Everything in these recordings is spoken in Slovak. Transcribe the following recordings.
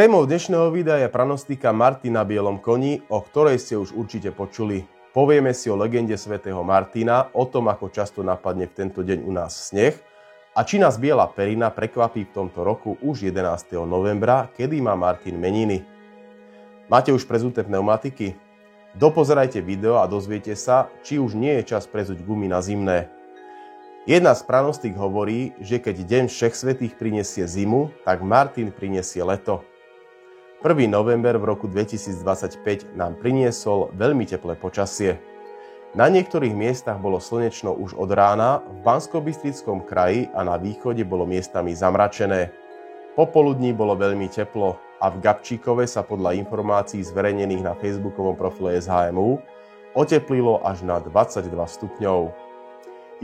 Témou dnešného videa je pranostika Martin na bielom koni, o ktorej ste už určite počuli. Povieme si o legende svätého Martina, o tom, ako často napadne v tento deň u nás sneh a či nás biela perina prekvapí v tomto roku už 11. novembra, kedy má Martin meniny. Máte už prezuté pneumatiky? Dopozerajte video a dozviete sa, či už nie je čas prezuť gumy na zimné. Jedna z pranostík hovorí, že keď deň všech svätých prinesie zimu, tak Martin prinesie leto. 1. november v roku 2025 nám priniesol veľmi teplé počasie. Na niektorých miestach bolo slnečno už od rána, v Banskobystrickom kraji a na východe bolo miestami zamračené. Popoludní bolo veľmi teplo a v Gabčíkove sa podľa informácií zverejnených na facebookovom profile SHMU oteplilo až na 22 stupňov.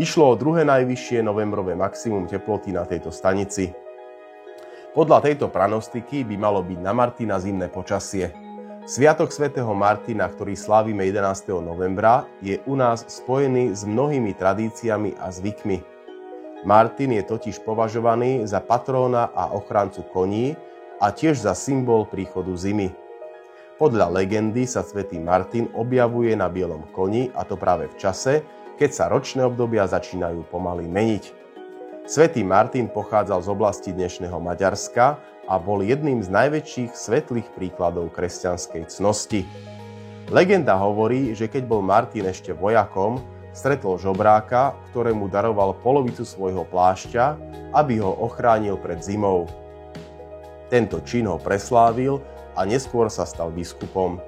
Išlo o druhé najvyššie novembrové maximum teploty na tejto stanici. Podľa tejto pranostiky by malo byť na Martina zimné počasie. Sviatok svätého Martina, ktorý slávime 11. novembra, je u nás spojený s mnohými tradíciami a zvykmi. Martin je totiž považovaný za patróna a ochrancu koní a tiež za symbol príchodu zimy. Podľa legendy sa svätý Martin objavuje na bielom koni, a to práve v čase, keď sa ročné obdobia začínajú pomaly meniť. Svätý Martin pochádzal z oblasti dnešného Maďarska a bol jedným z najväčších svetlých príkladov kresťanskej cnosti. Legenda hovorí, že keď bol Martin ešte vojakom, stretol žobráka, ktorému daroval polovicu svojho plášťa, aby ho ochránil pred zimou. Tento čin ho preslávil a neskôr sa stal biskupom.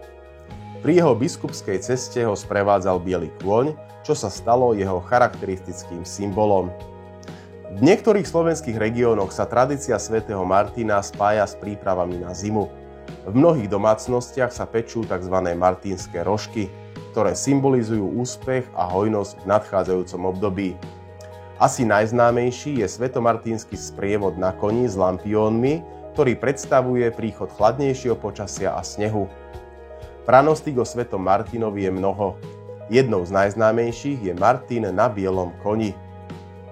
Pri jeho biskupskej ceste ho sprevádzal biely kôň, čo sa stalo jeho charakteristickým symbolom. V niektorých slovenských regiónoch sa tradícia svätého Martina spája s prípravami na zimu. V mnohých domácnostiach sa pečú tzv. Martinské rožky, ktoré symbolizujú úspech a hojnosť v nadchádzajúcom období. Asi najznámejší je svetomartinský sprievod na koni s lampiónmi, ktorý predstavuje príchod chladnejšieho počasia a snehu. Pranostík o svätom Martinovi je mnoho. Jednou z najznámejších je Martin na bielom koni.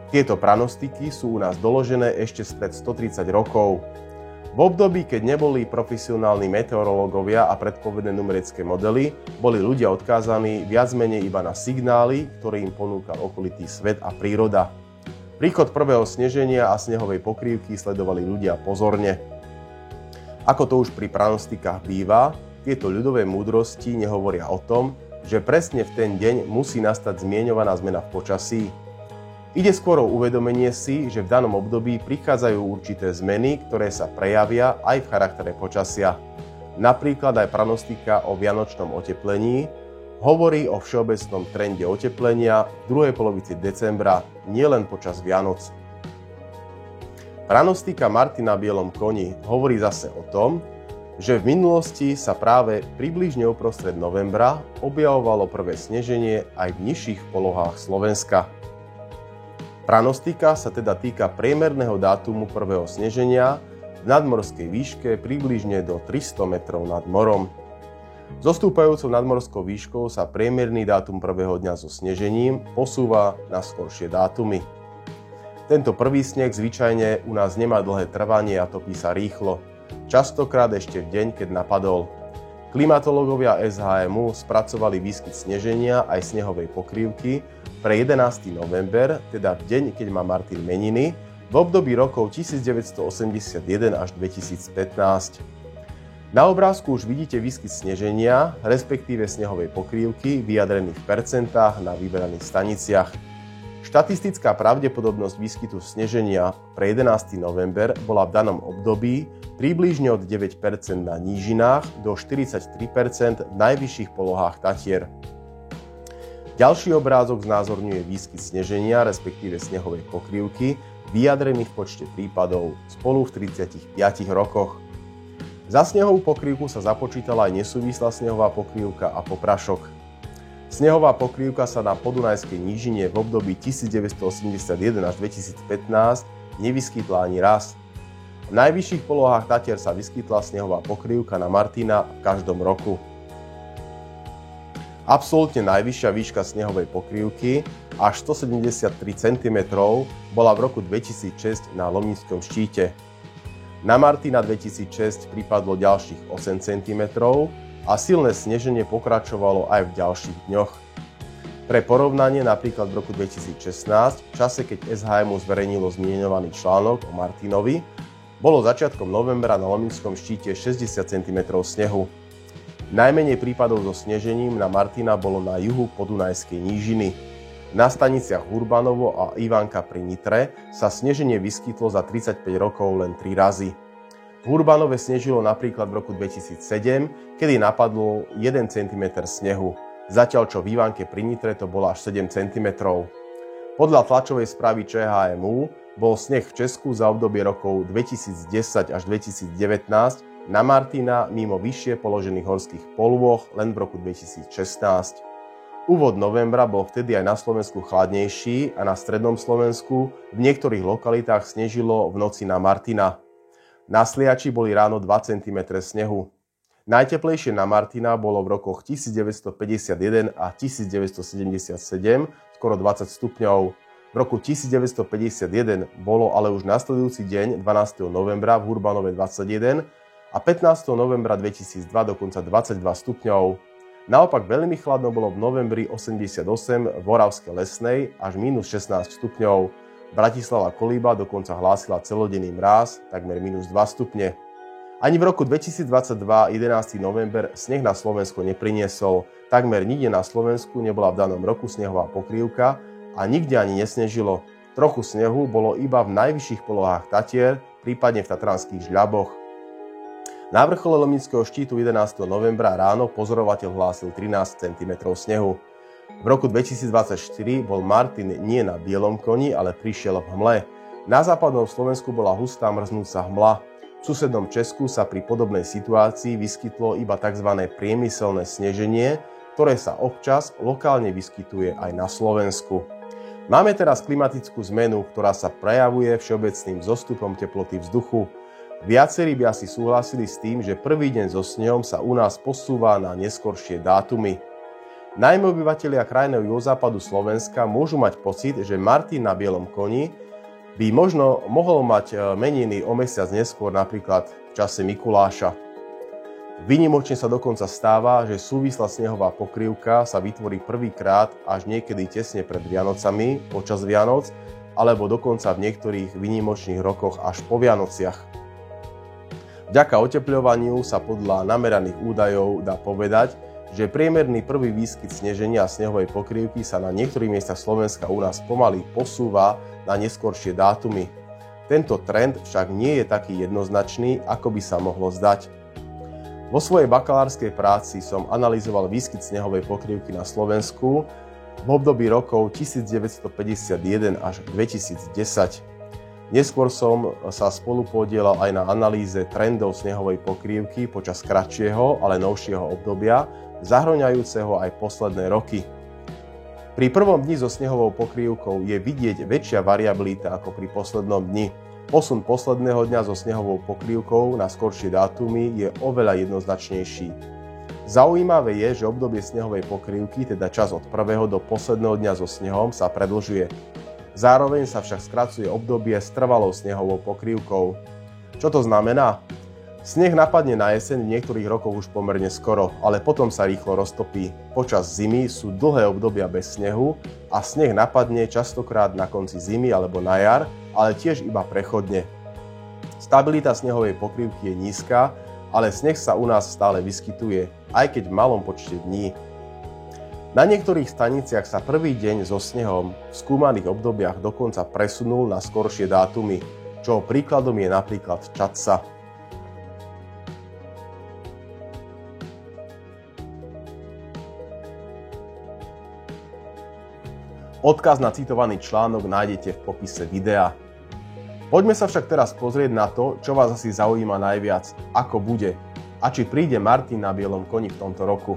Tieto pranostiky sú u nás doložené ešte spred 130 rokov. V období, keď neboli profesionálni meteorológovia a predpovedené numerické modely, boli ľudia odkázaní viac menej iba na signály, ktoré im ponúkal okolitý svet a príroda. Príchod prvého sneženia a snehovej pokrývky sledovali ľudia pozorne. Ako to už pri pranostikách býva, tieto ľudové múdrosti nehovoria o tom, že presne v ten deň musí nastať zmieňovaná zmena v počasí. Ide skôr o uvedomenie si, že v danom období prichádzajú určité zmeny, ktoré sa prejavia aj v charaktere počasia. Napríklad aj pranostika o vianočnom oteplení hovorí o všeobecnom trende oteplenia v druhej polovici decembra, nielen počas Vianoc. Pranostika Martina na bielom koni hovorí zase o tom, že v minulosti sa práve približne uprostred novembra objavovalo prvé sneženie aj v nižších polohách Slovenska. Pranostika sa teda týka priemerného dátumu prvého sneženia v nadmorskej výške približne do 300 metrov nad morom. Zostúpajúcou nadmorskou výškou sa priemerný dátum prvého dňa so snežením posúva na skoršie dátumy. Tento prvý sneh zvyčajne u nás nemá dlhé trvanie a topí sa rýchlo, častokrát ešte v deň, keď napadol. Klimatológovia SHMU spracovali výskyt sneženia aj snehovej pokrývky pre 11. november, teda v deň, keď má Martin meniny, v období rokov 1981 až 2015. Na obrázku už vidíte výskyt sneženia, respektíve snehovej pokrývky, vyjadrený v percentách na vyberaných staniciach. Štatistická pravdepodobnosť výskytu sneženia pre 11. november bola v danom období približne od 9% na nížinách do 43% v najvyšších polohách Tatier. Ďalší obrázok znázorňuje výskyt sneženia, respektíve snehovej pokrývky, vyjadrený v počte prípadov spolu v 35 rokoch. Za snehovú pokrývku sa započítala aj nesúvislá snehová pokrývka a poprašok. Snehová pokrývka sa na podunajskej nížine v období 1981 až 2015 nevyskytla ani raz. V najvyšších polohách Tatier sa vyskytla snehová pokrývka na Martina v každom roku. Absolútne najvyššia výška snehovej pokrývky, až 173 cm, bola v roku 2006 na Lomnickom štíte. Na Martina 2006 pripadlo ďalších 8 cm a silné sneženie pokračovalo aj v ďalších dňoch. Pre porovnanie napríklad v roku 2016, v čase keď SHMU zverejnilo zmienovaný článok o Martinovi, bolo začiatkom novembra na Lominskom štíte 60 cm snehu. Najmenej prípadov so snežením na Martina bolo na juhu Podunajskej nížiny. Na staniciach Hurbanovo a Ivanka pri Nitre sa sneženie vyskytlo za 35 rokov len 3 razy. V Hurbanove snežilo napríklad v roku 2007, kedy napadlo 1 cm snehu, zatiaľ čo v Ivanke pri Nitre to bolo až 7 cm. Podľa tlačovej správy ČHMÚ bol sneh v Česku za obdobie rokov 2010 až 2019 na Martina mimo vyššie položených horských polôch len v roku 2016. Úvod novembra bol vtedy aj na Slovensku chladnejší a na strednom Slovensku v niektorých lokalitách snežilo v noci na Martina. Na Sliači boli ráno 2 cm snehu. Najteplejšie na Martina bolo v rokoch 1951 a 1977, skoro 20 stupňov. V roku 1951 bolo ale už nasledujúci deň 12. novembra v Hurbanove 21 a 15. novembra 2002 dokonca 22 stupňov. Naopak veľmi chladno bolo v novembri 88 v Oravskej Lesnej až minus 16 stupňov. Bratislava Kolíba dokonca hlásila celodenný mráz, takmer minus 2 stupne. Ani v roku 2022, 11. november, sneh na Slovensko nepriniesol. Takmer nikde na Slovensku nebola v danom roku snehová pokrývka a nikde ani nesnežilo. Trochu snehu bolo iba v najvyšších polohách Tatier, prípadne v tatranských žľaboch. Na vrchole Lominského štítu 11. novembra ráno pozorovateľ hlásil 13 cm snehu. V roku 2024 bol Martin nie na bielom koni, ale prišiel v hmle. Na západnom Slovensku bola hustá mrznúca hmla. V susednom Česku sa pri podobnej situácii vyskytlo iba tzv. Priemyselné sneženie, ktoré sa občas lokálne vyskytuje aj na Slovensku. Máme teraz klimatickú zmenu, ktorá sa prejavuje všeobecným zostupom teploty vzduchu. Viacerí by asi súhlasili s tým, že prvý deň so snehom sa u nás posúva na neskoršie dátumy. Najmä obyvatelia krajného juhozápadu Slovenska môžu mať pocit, že Martin na bielom koni by možno mohol mať meniny o mesiac neskôr, napríklad v čase Mikuláša. Výnimočne sa dokonca stáva, že súvislá snehová pokrývka sa vytvorí prvýkrát až niekedy tesne pred Vianocami, počas Vianoc, alebo dokonca v niektorých výnimočných rokoch až po Vianociach. Vďaka otepľovaniu sa podľa nameraných údajov dá povedať, že priemerný prvý výskyt sneženia a snehovej pokrývky sa na niektorých miestach Slovenska u nás pomaly posúva na neskoršie dátumy. Tento trend však nie je taký jednoznačný, ako by sa mohlo zdať. Vo svojej bakalárskej práci som analyzoval výskyt snehovej pokrývky na Slovensku v období rokov 1951 až 2010. Neskôr som sa spolupodielal aj na analýze trendov snehovej pokrývky počas kratšieho, ale novšieho obdobia, zahŕňajúceho aj posledné roky. Pri prvom dni so snehovou pokrývkou je vidieť väčšia variabilita ako pri poslednom dni. Posun posledného dňa so snehovou pokrývkou na skoršie dátumy je oveľa jednoznačnejší. Zaujímavé je, že obdobie snehovej pokrývky, teda čas od prvého do posledného dňa so snehom, sa predĺžuje. Zároveň sa však skracuje obdobie s trvalou snehovou pokrývkou. Čo to znamená? Sneh napadne na jeseň v niektorých rokoch už pomerne skoro, ale potom sa rýchlo roztopí. Počas zimy sú dlhé obdobia bez snehu a sneh napadne častokrát na konci zimy alebo na jar, ale tiež iba prechodne. Stabilita snehovej pokrývky je nízka, ale sneh sa u nás stále vyskytuje, aj keď v malom počte dní. Na niektorých staniciach sa prvý deň so snehom v skúmaných obdobiach dokonca presunul na skoršie dátumy, čo príkladom je napríklad Čadca. Odkaz na citovaný článok nájdete v popise videa. Poďme sa však teraz pozrieť na to, čo vás asi zaujíma najviac, ako bude a či príde Martin na bielom koni v tomto roku.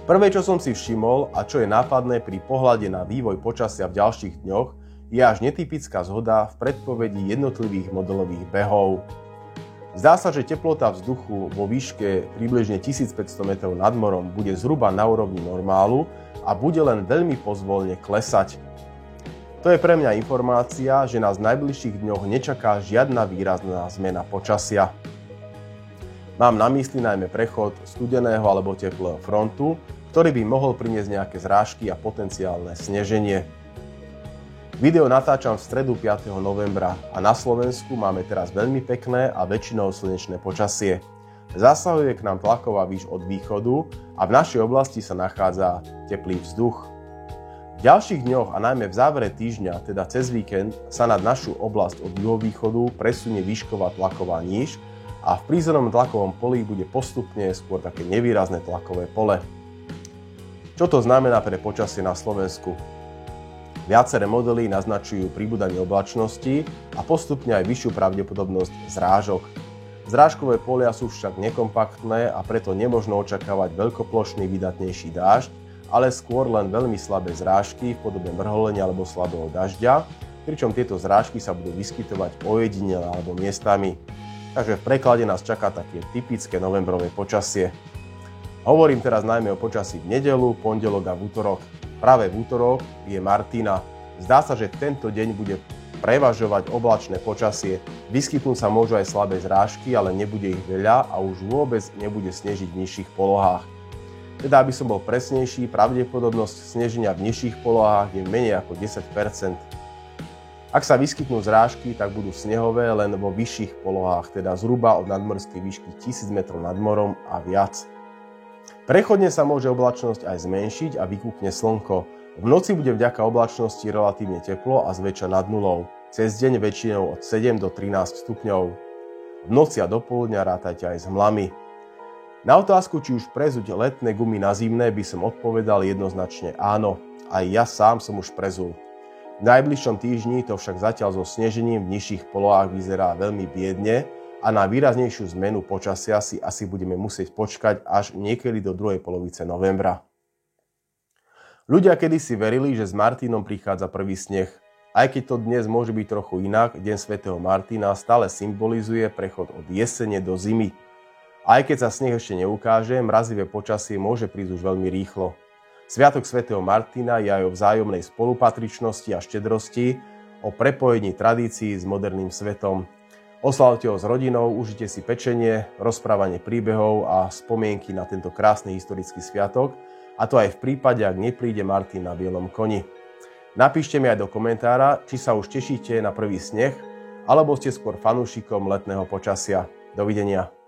Prvé, čo som si všimol a čo je nápadné pri pohľade na vývoj počasia v ďalších dňoch, je až netypická zhoda v predpovedi jednotlivých modelových behov. Zdá sa, že teplota vzduchu vo výške približne 1500 metrov nad morom bude zhruba na úrovni normálu a bude len veľmi pozvolne klesať. To je pre mňa informácia, že nás v najbližších dňoch nečaká žiadna výrazná zmena počasia. Mám na mysli najmä prechod studeného alebo teplého frontu, ktorý by mohol priniesť nejaké zrážky a potenciálne sneženie. Video natáčam v stredu 5. novembra a na Slovensku máme teraz veľmi pekné a väčšinou slnečné počasie. Zasahuje k nám tlaková výš od východu a v našej oblasti sa nachádza teplý vzduch. V ďalších dňoch a najmä v závere týždňa, teda cez víkend, sa nad našu oblasť od juhovýchodu presunie výšková tlaková níž a v prízornom tlakovom poli bude postupne skôr také nevýrazné tlakové pole. Čo to znamená pre počasie na Slovensku? Viaceré modely naznačujú pribúdanie oblačnosti a postupne aj vyššiu pravdepodobnosť zrážok. Zrážkové polia sú však nekompaktné a preto nemožno očakávať veľkoplošný vydatnejší dážď, ale skôr len veľmi slabé zrážky v podobe mrholenia alebo slabého dažďa, pričom tieto zrážky sa budú vyskytovať ojedinele alebo miestami. Takže v preklade nás čaká také typické novembrové počasie. Hovorím teraz najmä o počasí v nedeľu, pondelok a v útorok. Práve v útorok je Martina. Zdá sa, že tento deň bude prevažovať oblačné počasie. Vyskytnú sa môžu aj slabé zrážky, ale nebude ich veľa a už vôbec nebude snežiť v nižších polohách. Teda, aby som bol presnejší, pravdepodobnosť sneženia v nižších polohách je menej ako 10%. Ak sa vyskytnú zrážky, tak budú snehové len vo vyšších polohách, teda zhruba od nadmorskej výšky 1000 metrov nad morom a viac. Prechodne sa môže oblačnosť aj zmenšiť a vykúkne slnko. V noci bude vďaka oblačnosti relatívne teplo a zväčša nad nulou. Cez deň väčšinou od 7 do 13 stupňov. V noci a dopoludňa rátajte aj s hmlami. Na otázku, či už prezuť letné gumy na zimné, by som odpovedal jednoznačne áno. Aj ja sám som už prezul. V najbližšom týždni to však zatiaľ so snežením v nižších polohách vyzerá veľmi biedne a na výraznejšiu zmenu počasia si asi budeme musieť počkať až niekedy do druhej polovice novembra. Ľudia kedysi verili, že s Martinom prichádza prvý sneh. Aj keď to dnes môže byť trochu inak, Deň svätého Martina stále symbolizuje prechod od jesene do zimy. Aj keď sa sneh ešte neukáže, mrazivé počasie môže prísť už veľmi rýchlo. Sviatok svätého Martina je aj o vzájomnej spolupatričnosti a štedrosti, o prepojení tradícií s moderným svetom. Oslavte ho s rodinou, užite si pečenie, rozprávanie príbehov a spomienky na tento krásny historický sviatok, a to aj v prípade, ak nepríde Martin na bielom koni. Napíšte mi aj do komentára, či sa už tešíte na prvý sneh, alebo ste skôr fanúšikom letného počasia. Dovidenia.